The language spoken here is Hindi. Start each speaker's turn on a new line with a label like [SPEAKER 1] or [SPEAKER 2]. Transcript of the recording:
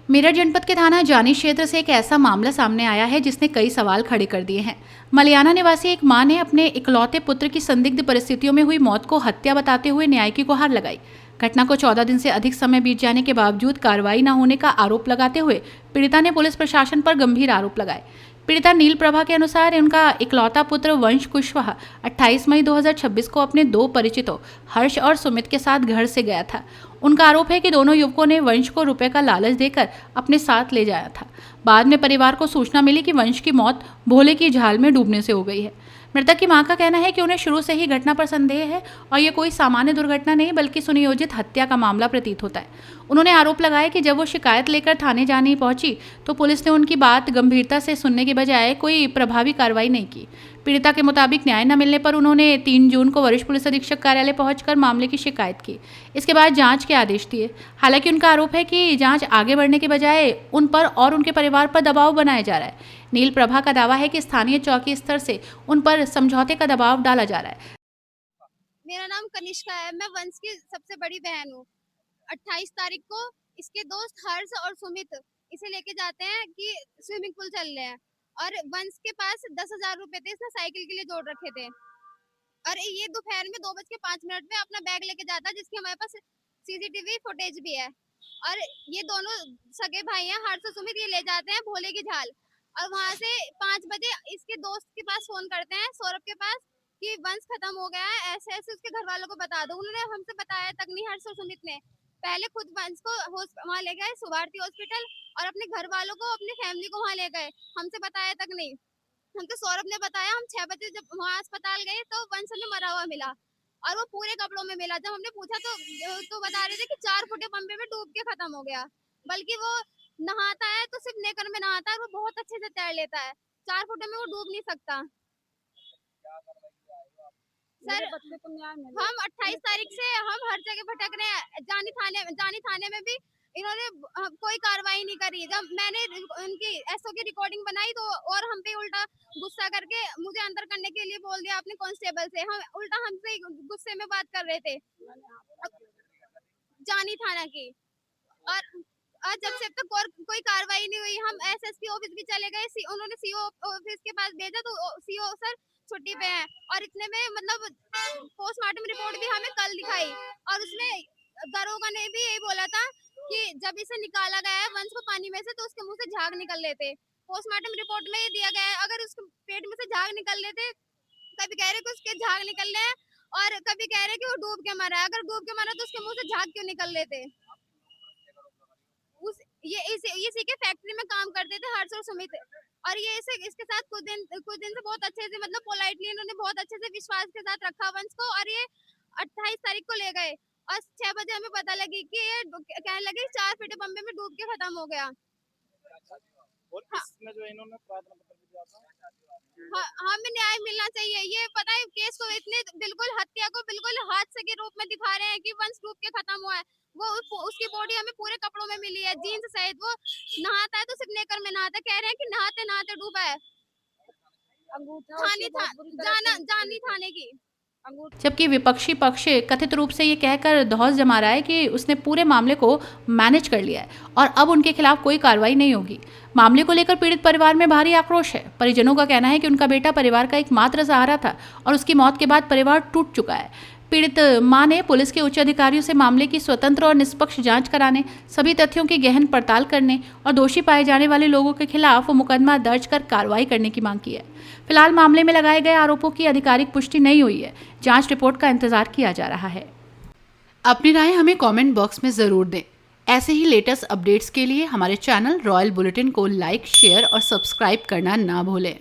[SPEAKER 1] मेरठ जनपद के थाना जानी क्षेत्र से एक ऐसा मामला सामने आया है जिसने कई सवाल खड़े कर दिए हैं। मलियाना निवासी एक मां ने अपने इकलौते पुत्र की संदिग्ध परिस्थितियों में हुई मौत को हत्या बताते हुए न्याय की गुहार लगाई। घटना को 14 दिन से अधिक समय बीत जाने के बावजूद कार्रवाई न होने का आरोप लगाते हुए पीड़िता ने पुलिस प्रशासन पर गंभीर आरोप लगाए। पीड़िता नील प्रभा के अनुसार उनका इकलौता पुत्र वंश कुशवाहा 28 मई 2026 को अपने दो परिचितों हर्ष और सुमित के साथ घर से गया था। उनका आरोप है कि दोनों युवकों ने वंश को रुपए का लालच देकर अपने साथ ले जाया था। बाद में परिवार को सूचना मिली कि वंश की मौत भोले की झाल में डूबने से हो गई है। मृतक की मां का कहना है कि उन्हें शुरू से ही घटना पर संदेह है और ये कोई सामान्य दुर्घटना नहीं बल्कि सुनियोजित हत्या का मामला प्रतीत होता है। उन्होंने आरोप लगाया कि जब वो शिकायत लेकर थाने जाने पहुंची तो पुलिस ने उनकी बात गंभीरता से सुनने के बजाय कोई प्रभावी कार्रवाई नहीं की। पीड़िता के मुताबिक न्याय न मिलने पर उन्होंने 3 जून को वरिष्ठ पुलिस अधीक्षक कार्यालय पहुंचकर मामले की शिकायत की। इसके बाद जांच के आदेश दिए। हालांकि उनका आरोप है कि जांच आगे बढ़ने के बजाय उन पर और उनके परिवार पर दबाव बनाया जा रहा है। नील प्रभा का दावा है कि स्थानीय चौकी स्तर से उन पर समझौते का दबाव डाला जा रहा है।
[SPEAKER 2] मेरा नाम कनिष्का है, मैं वंश की सबसे बड़ी बहन हूँ। 28 तारीख को इसके दोस्त हर्ष और सुमित इसे लेके जाते हैं कि स्विमिंग पूल चल रहे हैं और वंश के पास 10,000 रुपए थे, इसने साइकिल के लिए जोड़ रखे थे और ये दोपहर में 2:05 में अपना बैग लेके जाता है जिसकी हमारे पास सीसीटीवी फुटेज भी है। और ये दोनों सगे भाई हैं, हर्ष और सुमित, ये ले जाते हैं भोले की झाल और वहां से 5 बजे इसके दोस्त के पास फोन करते हैं, सौरभ के पास, कि वंश खत्म हो गया है, ऐसे ऐसे उसके घर वालों को बता दो। उन्होंने हमसे बताया तक नहीं, हर्ष और सुमित ने पहले खुद वंश को वहां ले गए सुभारती हॉस्पिटल और अपने घर वालों को, अपनी फैमिली को वहां ले गए, हमसे बताया तक नहीं। हमको सौरभ ने बताया, हम 6 बजे जब वहां अस्पताल गए तो वंश हमें मरा हुआ मिला और वो पूरे कपड़ों में मिला। जब हमने पूछा तो बता रहे थे कि 4 फुटे पंपे में डूब के खत्म हो गया, बल्कि वो नहाता है तो सिर्फ नेकर में नहाता है, वो बहुत अच्छे से तैर लेता है, 4 फुटे में वो डूब नहीं सकता। सर हम 28 तारीख से हम हर जगह भटक रहे हैं, जानी थाने में भी इन्होंने कोई कार्रवाई नहीं करी। जब मैंने उनकी एसओ की रिकॉर्डिंग बनाई तो और हम पे उल्टा गुस्सा करके मुझे अंदर करने के लिए बोल दिया अपने कांस्टेबल से, हम उल्टा हमसे गुस्से में बात कर रहे थे जानी थाना की। और जब से अब तक और कोई कार्रवाई नहीं हुई, हम एसएसपी ऑफिस भी चले गए, उन्होंने सीओ ऑफिस के पास भेजा तो सीओ सर छुट्टी पे हैं और इतने में मतलब पोस्टमार्टम रिपोर्ट भी हमें कल दिखाई और उसमें दरोगा ने भी यही बोला था कि जब इसे निकाला गया है वंश को पानी में से तो उसके मुंह से झाग निकल लेते। पोस्टमार्टम रिपोर्ट में ये दिया गया है, अगर उसके पेट में से झाग निकल लेते, कभी कह रहे कि उसके झाग निकल रहे हैं और कभी कह रहे कि वो डूब के मरा है, अगर डूब के मरा तो उसके मुंह से झाग क्यों निकल लेते। ये इसी के फैक्ट्री में काम करते थे हर्ष और सुमित और ये इसके साथ कुछ दिन से बहुत अच्छे से, मतलब पोलाइटली इन्होंने बहुत अच्छे से विश्वास के साथ रखा वंश को और ये 28 तारीख को ले गए और 6 बजे हमें पता लगी कि ये कहने लगे 4 फीटे बम्बे में डूब के खत्म हो गया।
[SPEAKER 3] और इसमें जो इन्होंने प्रार्थना पत्र भी दिया था,
[SPEAKER 2] हमें न्याय मिलना चाहिए। ये पता है केस को इतने बिल्कुल हत्या को बिल्कुल हादसे के रूप में दिखा रहे हैं कि वंश डूब के खत्म हुआ है। वो उसकी बॉडी हमें पूरे कपड़ों में मिली है, जीन्स सहित। वो नहाता है तो सिर्फ नेकर में नहाता है, कह रहे हैं कि नहाते नहाते डूबा है। जानी थाने की।
[SPEAKER 1] जबकि विपक्षी पक्ष कथित रूप से ये कहकर धौंस जमा रहा है कि उसने पूरे मामले को मैनेज कर लिया है और अब उनके खिलाफ कोई कार्रवाई नहीं होगी। मामले को लेकर पीड़ित परिवार में भारी आक्रोश है। परिजनों का कहना है कि उनका बेटा परिवार का एकमात्र सहारा था और उसकी मौत के बाद परिवार टूट चुका है। पीड़ित मां ने पुलिस के उच्च अधिकारियों से मामले की स्वतंत्र और निष्पक्ष जांच कराने, सभी तथ्यों की गहन पड़ताल करने और दोषी पाए जाने वाले लोगों के खिलाफ मुकदमा दर्ज कर कार्रवाई करने की मांग की है। फिलहाल मामले में लगाए गए आरोपों की आधिकारिक पुष्टि नहीं हुई है। जांच रिपोर्ट का इंतजार किया जा रहा है। अपनी राय हमें कमेंट बॉक्स में जरूर दें। ऐसे ही लेटेस्ट अपडेट्स के लिए हमारे चैनल रॉयल बुलेटिन को लाइक, शेयर और सब्सक्राइब करना ना भूलें।